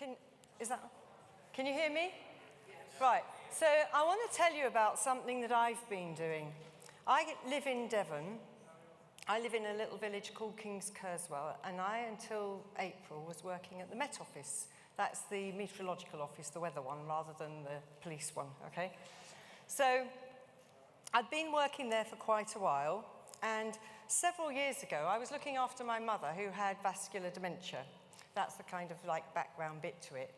Can you hear me? Yes. Right, so I want to tell you about something that I've been doing. I live in Devon. I live in a little village called King's Kerswell, and I, until April, was working at the Met Office. That's the meteorological office, the weather one, rather than the police one, okay? So I'd been working there for quite a while, and several years ago, I was looking after my mother who had vascular dementia. That's the kind of like background bit to it.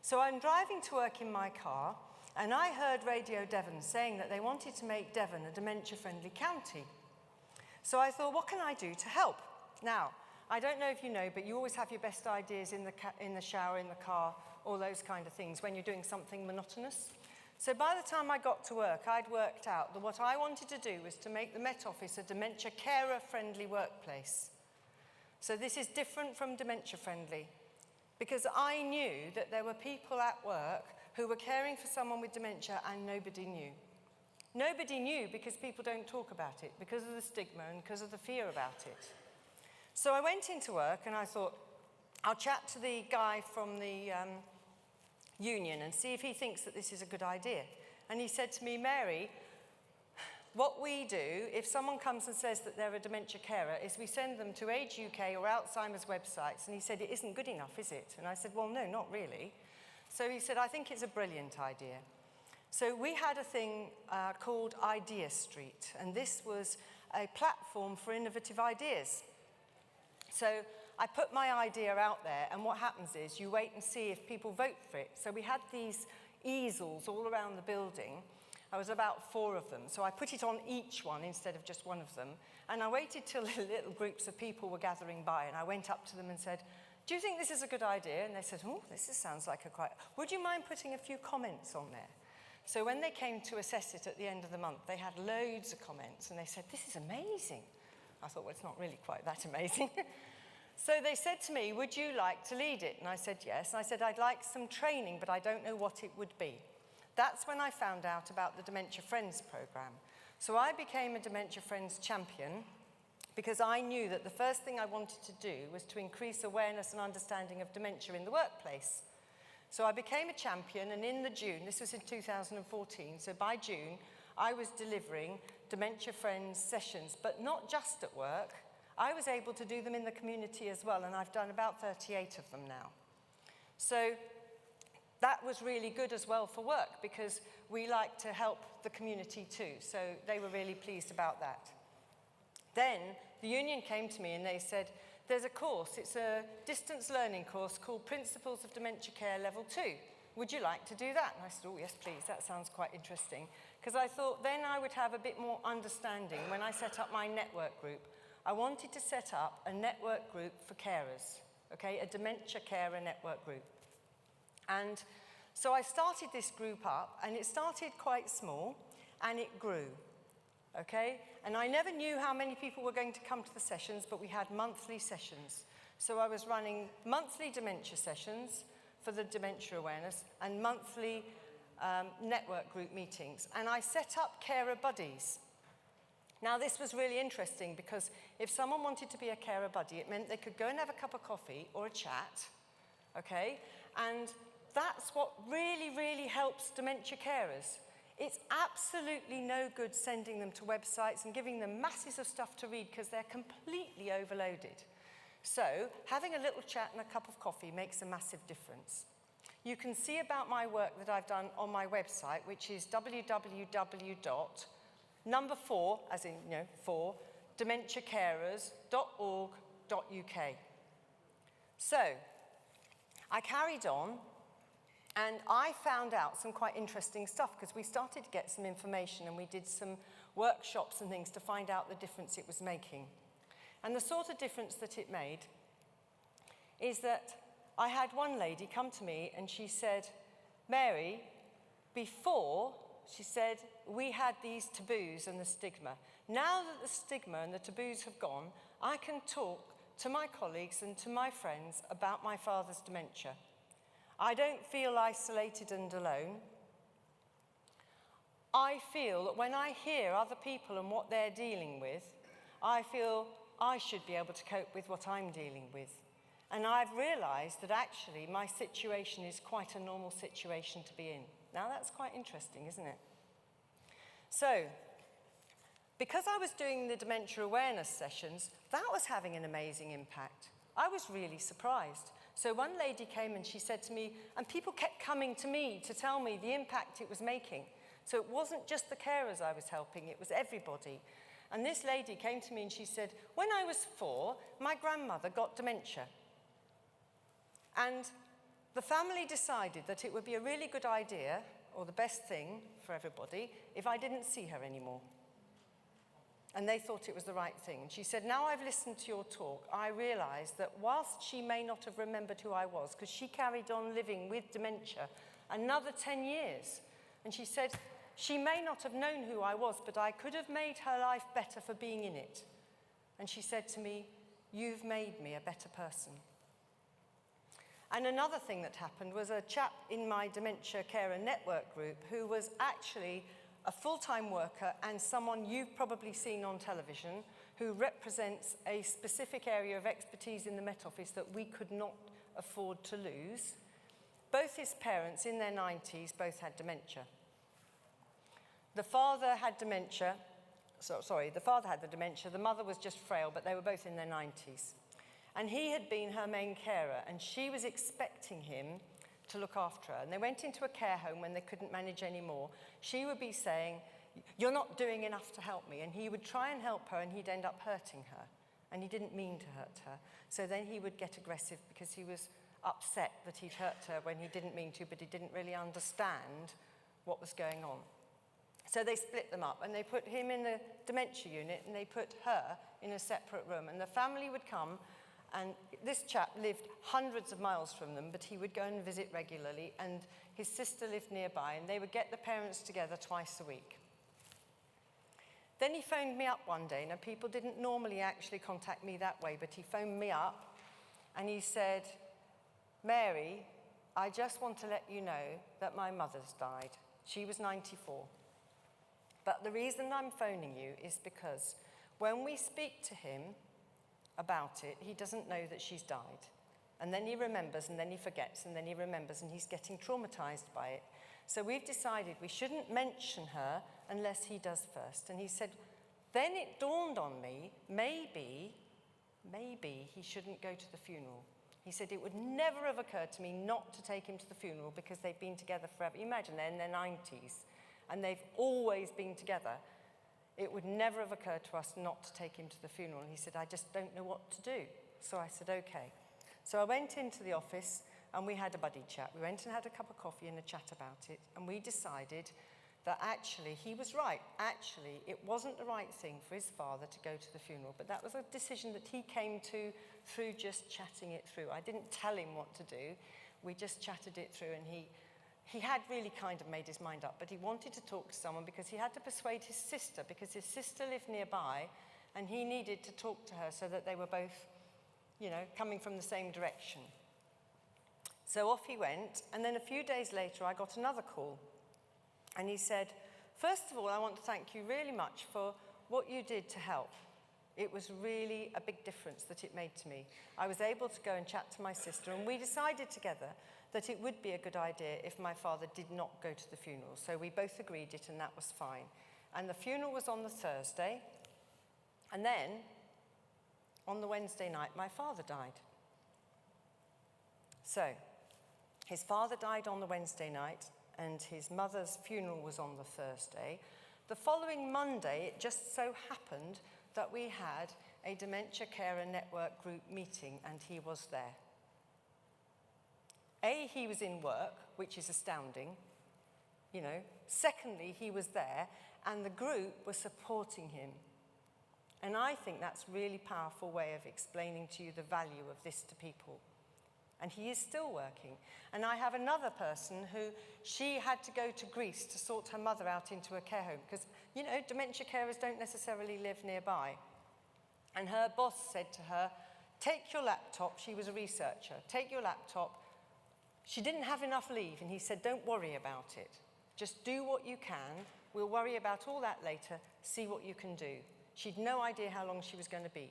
So I'm driving to work in my car, and I heard Radio Devon saying that they wanted to make Devon a dementia-friendly county. So I thought, what can I do to help? Now, I don't know if you know, but you always have your best ideas in the shower, in the car, all those kind of things when you're doing something monotonous. So by the time I got to work, I'd worked out that what I wanted to do was to make the Met Office a dementia carer-friendly workplace. So this is different from dementia-friendly, because I knew that there were people at work who were caring for someone with dementia and nobody knew. Nobody knew because people don't talk about it, because of the stigma and because of the fear about it. So I went into work and I thought, I'll chat to the guy from the union and see if he thinks that this is a good idea. And he said to me, Mary, what we do, if someone comes and says that they're a dementia carer, is we send them to Age UK or Alzheimer's websites. And he said, it isn't good enough, is it? And I said, well, no, not really. So he said, I think it's a brilliant idea. So we had a thing called Idea Street, and this was a platform for innovative ideas. So I put my idea out there, and what happens is you wait and see if people vote for it. So we had these easels all around the building. There was about 4 of them, so I put it on each one instead of just one of them. And I waited till little groups of people were gathering by, and I went up to them and said, do you think this is a good idea? And they said, oh, this sounds like a quite... Would you mind putting a few comments on there? So when they came to assess it at the end of the month, they had loads of comments, and they said, this is amazing. I thought, well, it's not really quite that amazing. So they said to me, would you like to lead it? And I said, yes. And I said, I'd like some training, but I don't know what it would be. That's when I found out about the Dementia Friends program. So I became a Dementia Friends champion because I knew that the first thing I wanted to do was to increase awareness and understanding of dementia in the workplace. So I became a champion, and in the June, this was in 2014, so by June, I was delivering Dementia Friends sessions, but not just at work. I was able to do them in the community as well, and I've done about 38 of them now. So that was really good as well for work, because we like to help the community too, so they were really pleased about that. Then the union came to me and they said, there's a course, it's a distance learning course called Principles of Dementia Care Level 2. Would you like to do that? And I said, oh, yes, please, that sounds quite interesting. Because I thought then I would have a bit more understanding when I set up my network group. I wanted to set up a network group for carers, okay, a dementia carer network group. And so I started this group up, and it started quite small, and it grew, okay? And I never knew how many people were going to come to the sessions, but we had monthly sessions. So I was running monthly dementia sessions for the Dementia Awareness and monthly network group meetings. And I set up carer buddies. Now, this was really interesting because if someone wanted to be a carer buddy, it meant they could go and have a cup of coffee or a chat, okay? And that's what really, really helps dementia carers. It's absolutely no good sending them to websites and giving them masses of stuff to read because they're completely overloaded. So having a little chat and a cup of coffee makes a massive difference. You can see about my work that I've done on my website, which is www.4, as in, 4, dementiacarers.org.uk. So I carried on, and I found out some quite interesting stuff because we started to get some information and we did some workshops and things to find out the difference it was making. And the sort of difference that it made is that I had one lady come to me and she said, Mary, before, she said, we had these taboos and the stigma. Now that the stigma and the taboos have gone, I can talk to my colleagues and to my friends about my father's dementia. I don't feel isolated and alone. I feel that when I hear other people and what they're dealing with, I feel I should be able to cope with what I'm dealing with. And I've realized that actually my situation is quite a normal situation to be in. Now that's quite interesting, isn't it? So, because I was doing the Dementia Awareness sessions, that was having an amazing impact. I was really surprised. So one lady came and she said to me, and people kept coming to me to tell me the impact it was making. So it wasn't just the carers I was helping, it was everybody. And this lady came to me and she said, when I was 4, my grandmother got dementia. And the family decided that it would be a really good idea, or the best thing for everybody, if I didn't see her anymore. And they thought it was the right thing. And she said, now I've listened to your talk, I realise that whilst she may not have remembered who I was, because she carried on living with dementia another 10 years. And she said, she may not have known who I was, but I could have made her life better for being in it. And she said to me, you've made me a better person. And another thing that happened was a chap in my Dementia Carer Network group who was actually a full-time worker and someone you've probably seen on television who represents a specific area of expertise in the Met Office that we could not afford to lose. Both his parents, in their 90s, both had dementia. The father had dementia, the father had the dementia, the mother was just frail, but they were both in their 90s. And he had been her main carer, and she was expecting him to look after her. And they went into a care home when they couldn't manage anymore. She would be saying, you're not doing enough to help me. And he would try and help her, and he'd end up hurting her. And he didn't mean to hurt her. So then he would get aggressive because he was upset that he'd hurt her when he didn't mean to, but he didn't really understand what was going on. So they split them up, and they put him in the dementia unit, and they put her in a separate room. And the family would come, and this chap lived hundreds of miles from them, but he would go and visit regularly, and his sister lived nearby, and they would get the parents together twice a week. Then he phoned me up one day. Now, people didn't normally actually contact me that way, but he phoned me up, and he said, Mary, I just want to let you know that my mother's died. She was 94. But the reason I'm phoning you is because when we speak to him about it, he doesn't know that she's died. And then he remembers, and then he forgets, and then he remembers, and he's getting traumatized by it. So we've decided we shouldn't mention her unless he does first. And he said, then it dawned on me, maybe he shouldn't go to the funeral. He said it would never have occurred to me not to take him to the funeral because they've been together forever. Imagine, they're in their 90s, and they've always been together. It would never have occurred to us not to take him to the funeral. And he said, I just don't know what to do. So I said, okay. So I went into the office and we had a buddy chat. We went and had a cup of coffee and a chat about it. And we decided that actually he was right. Actually, it wasn't the right thing for his father to go to the funeral. But that was a decision that he came to through just chatting it through. I didn't tell him what to do. We just chatted it through, and he had really kind of made his mind up, but he wanted to talk to someone because he had to persuade his sister, because his sister lived nearby, and he needed to talk to her so that they were both, coming from the same direction. So off he went, and then a few days later, I got another call. And he said, first of all, I want to thank you really much for what you did to help. It was really a big difference that it made to me. I was able to go and chat to my sister, and we decided together that it would be a good idea if my father did not go to the funeral. So we both agreed it, and that was fine. And the funeral was on the Thursday. And then, on the Wednesday night, my father died. So, his father died on the Wednesday night, and his mother's funeral was on the Thursday. The following Monday, it just so happened that we had a Dementia Carer Network group meeting, and he was there. He was in work, which is astounding, Secondly, he was there, and the group was supporting him. And I think that's a really powerful way of explaining to you the value of this to people. And he is still working. And I have another person who, she had to go to Greece to sort her mother out into a care home, because, dementia carers don't necessarily live nearby. And her boss said to her, take your laptop. She was a researcher. Take your laptop. She didn't have enough leave, and he said, don't worry about it. Just do what you can. We'll worry about all that later. See what you can do. She'd no idea how long she was going to be.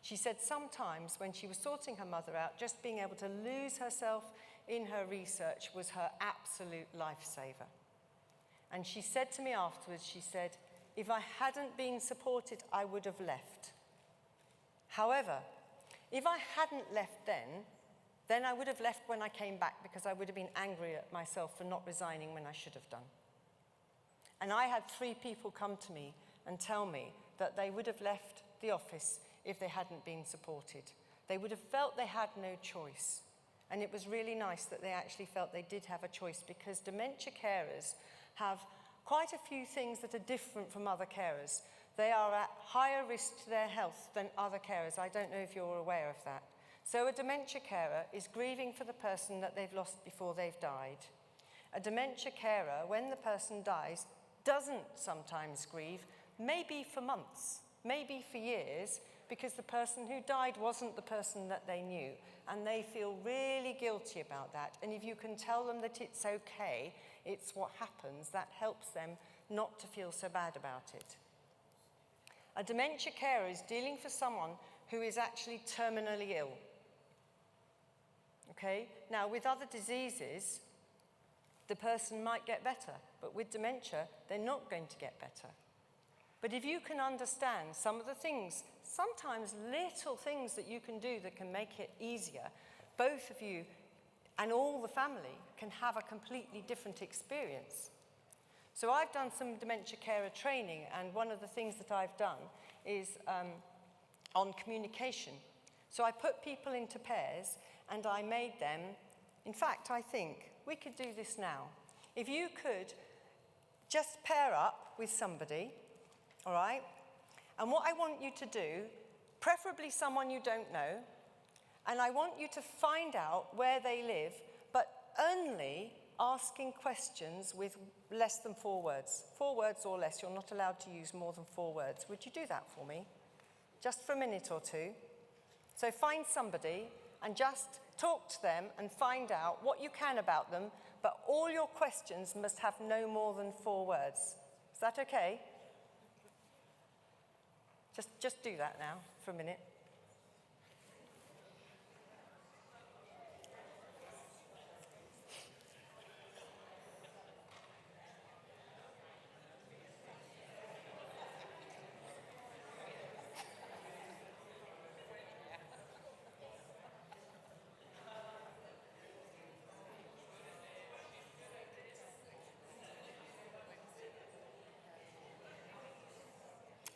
She said sometimes when she was sorting her mother out, just being able to lose herself in her research was her absolute lifesaver. And she said to me afterwards, she said, if I hadn't been supported, I would have left. However, if I hadn't left then I would have left when I came back because I would have been angry at myself for not resigning when I should have done. And I had 3 people come to me and tell me that they would have left the office if they hadn't been supported. They would have felt they had no choice. And it was really nice that they actually felt they did have a choice, because dementia carers have quite a few things that are different from other carers. They are at higher risk to their health than other carers. I don't know if you're aware of that. So a dementia carer is grieving for the person that they've lost before they've died. A dementia carer, when the person dies, doesn't sometimes grieve, maybe for months, maybe for years, because the person who died wasn't the person that they knew, and they feel really guilty about that. And if you can tell them that it's okay, it's what happens, that helps them not to feel so bad about it. A dementia carer is dealing for someone who is actually terminally ill. Okay? Now, with other diseases, the person might get better, but with dementia, they're not going to get better. But if you can understand some of the things, sometimes little things that you can do that can make it easier, both of you and all the family can have a completely different experience. So I've done some dementia carer training, and one of the things that I've done is on communication. So I put people into pairs, and I made them, in fact, I think we could do this now. If you could just pair up with somebody, all right? And what I want you to do, preferably someone you don't know, and I want you to find out where they live, but only asking questions with less than 4 words. 4 words or less. You're not allowed to use more than 4 words. Would you do that for me? Just for a minute or two. So find somebody and just talk to them and find out what you can about them, but all your questions must have no more than 4 words. Is that okay? Just do that now for a minute.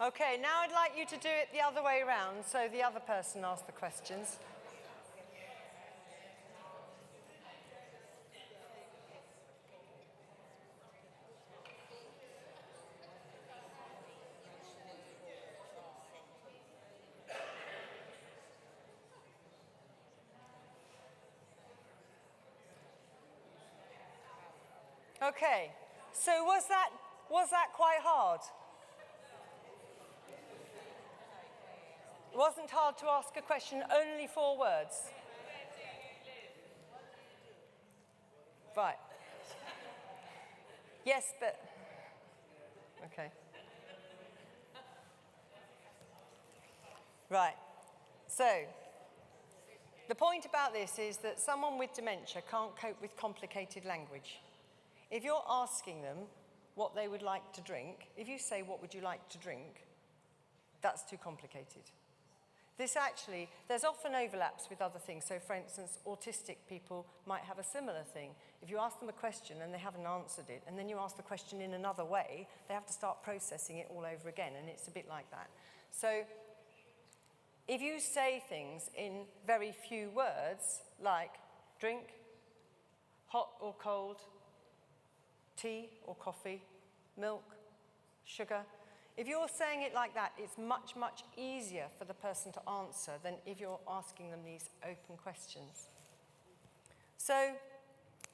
Okay, now I'd like you to do it the other way around, so the other person asks the questions. Okay, so was that quite hard? It wasn't hard to ask a question, only 4 words. Right. Yes, but... Okay. Right. So, the point about this is that someone with dementia can't cope with complicated language. If you're asking them what they would like to drink, if you say, what would you like to drink, that's too complicated. This actually, there's often overlaps with other things. So for instance, autistic people might have a similar thing. If you ask them a question and they haven't answered it, and then you ask the question in another way, they have to start processing it all over again, and it's a bit like that. So if you say things in very few words, like drink, hot or cold, tea or coffee, milk, sugar, if you're saying it like that, it's much, much easier for the person to answer than if you're asking them these open questions. So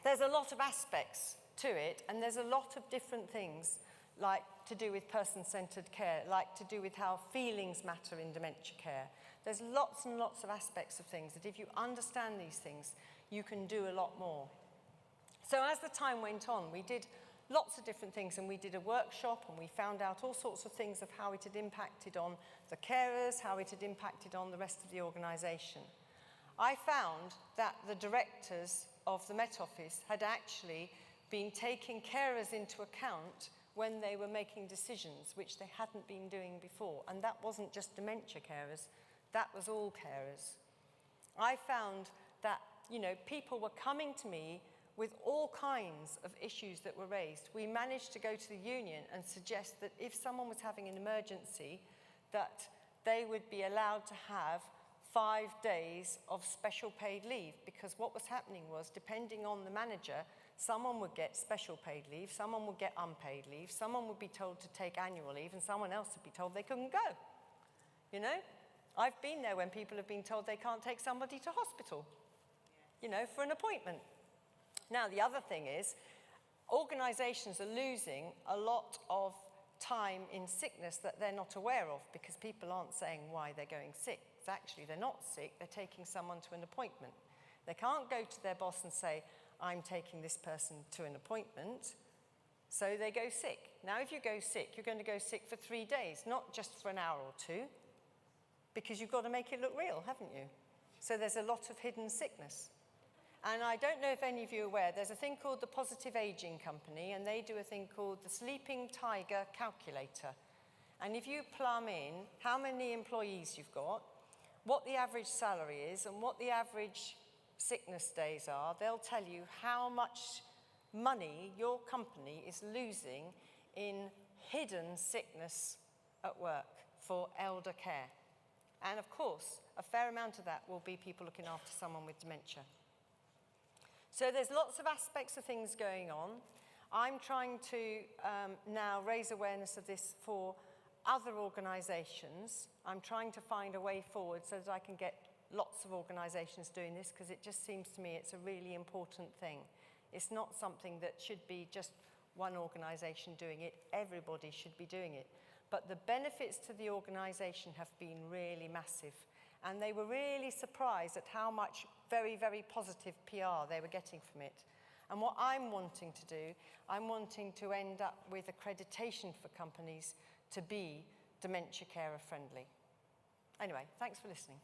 there's a lot of aspects to it, and there's a lot of different things like to do with person-centered care, like to do with how feelings matter in dementia care. There's lots and lots of aspects of things that if you understand these things, you can do a lot more. So as the time went on, we did lots of different things, and we did a workshop and we found out all sorts of things of how it had impacted on the carers, how it had impacted on the rest of the organisation. I found that the directors of the Met Office had actually been taking carers into account when they were making decisions, which they hadn't been doing before. And that wasn't just dementia carers, that was all carers. I found that, people were coming to me with all kinds of issues that were raised. We managed to go to the union and suggest that if someone was having an emergency, that they would be allowed to have 5 days of special paid leave, because what was happening was, depending on the manager, someone would get special paid leave, someone would get unpaid leave, someone would be told to take annual leave, and someone else would be told they couldn't go. I've been there when people have been told they can't take somebody to hospital, for an appointment. Now, the other thing is, organisations are losing a lot of time in sickness that they're not aware of, because people aren't saying why they're going sick. It's actually, they're not sick, they're taking someone to an appointment. They can't go to their boss and say, I'm taking this person to an appointment, so they go sick. Now, if you go sick, you're going to go sick for 3 days, not just for an hour or two, because you've got to make it look real, haven't you? So there's a lot of hidden sickness. And I don't know if any of you are aware, there's a thing called the Positive Aging Company, and they do a thing called the Sleeping Tiger Calculator. And if you plumb in how many employees you've got, what the average salary is, and what the average sickness days are, they'll tell you how much money your company is losing in hidden sickness at work for elder care. And of course, a fair amount of that will be people looking after someone with dementia. So there's lots of aspects of things going on. I'm trying to now raise awareness of this for other organisations. I'm trying to find a way forward so that I can get lots of organisations doing this, because it just seems to me it's a really important thing. It's not something that should be just one organisation doing it. Everybody should be doing it. But the benefits to the organisation have been really massive. And they were really surprised at how much very, very positive PR they were getting from it. And what I'm wanting to do, I'm wanting to end up with accreditation for companies to be dementia carer friendly. Anyway, thanks for listening.